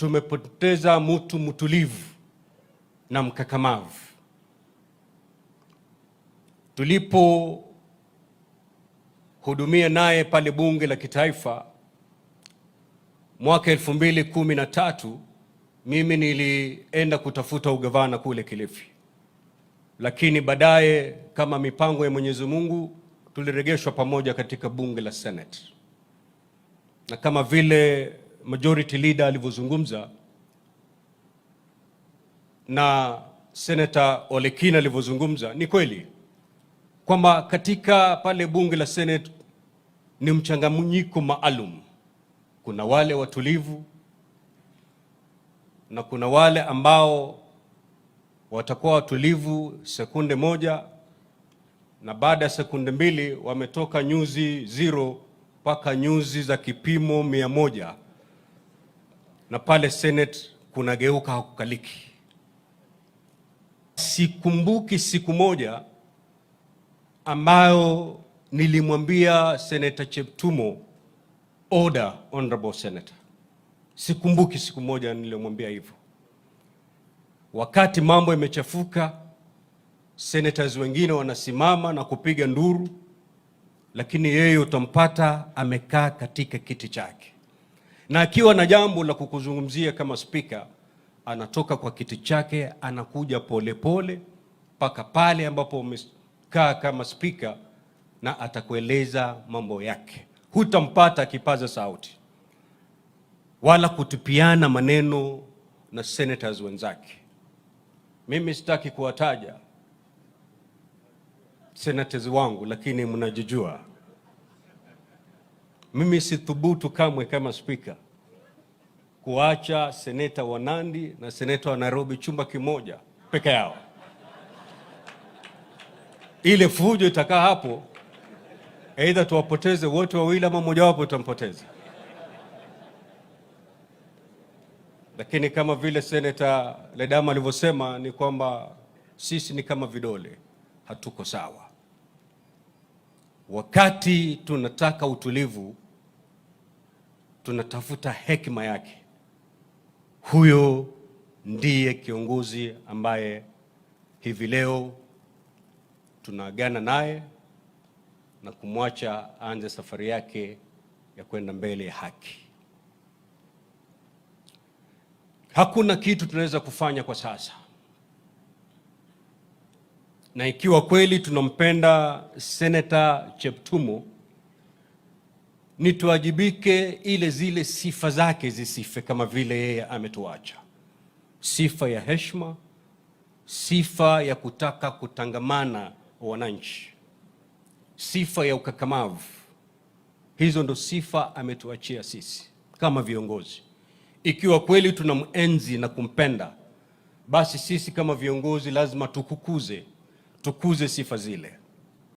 tumepoteza mtu mtulivu na mkakamavu. Tulipohudumia naye pale bunge la kitaifa mwaka 2013, mimi nilienda kutafuta ugavana kule Kilifi, lakini baadaye kama mipango ya Mwenyezi Mungu tuliregeshwa pamoja katika bunge la Senate. Na kama vile majority leader alivyozungumza na Senator Ole Kina alivyozungumza, ni kweli kwamba katika pale bunge la Senate ni mchanganyiko maalum. Kuna wale watulivu na kuna wale ambao watakuwa watulivu sekunde moja na baada ya sekunde mbili wametoka nyuzi 0 mpaka nyuzi za kipimo 100, na pale Senate kunageuka hakukaliki. Sikumbuki siku moja ambayo nilimwambia Senator Cheptumo, order honorable senator. Sikumbuki siku moja nilimwambia hivyo. Wakati mambo yamechafuka, senators wengine wanasimama na kupiga nduru, lakini yeye utampata amekaa katika kiti chake, na akiwa na jambo la kukuzungumzia kama speaker, anatoka kwa kiti chake anakuja polepole mpaka pale ambapo umekaa kama speaker, na atakueleza mambo yake. Hutampata akipaza sauti wala kutupiana maneno na senators wenzake. Mimi sitaki kuwataja senators wangu, lakini mnajijua. Mimi sithubutu kamwe kama speaker kuacha seneta wa Nandi na seneta wa Nairobi chumba kimoja peke yao. Ile fujo itakaa hapo, aidha tuwapoteze wote wawili ama mmoja wapo utampoteza. Lakini kama vile Senator Ledama alivyosema ni kwamba sisi ni kama vidole, hatuko sawa. Wakati tunataka utulivu, tunatafuta hekima yake. Huyo ndiye kiongozi ambaye hivi leo tunaagana naye na kumwacha aanze safari yake ya kwenda mbele ya haki. Hakuna kitu tunaweza kufanya kwa sasa, na ikiwa kweli tunampenda Senator Cheptumo, ni tuwajibike ile zile sifa zake zisife kama vile yeye ametuacha. Sifa ya heshima, sifa ya kutaka kutangamana wananchi, sifa ya ukakamavu. Hizo ndo sifa ametuachia sisi kama viongozi. Ikiwa kweli tunamuenzi na kumpenda, basi sisi kama viongozi lazima tukuze sifa zile.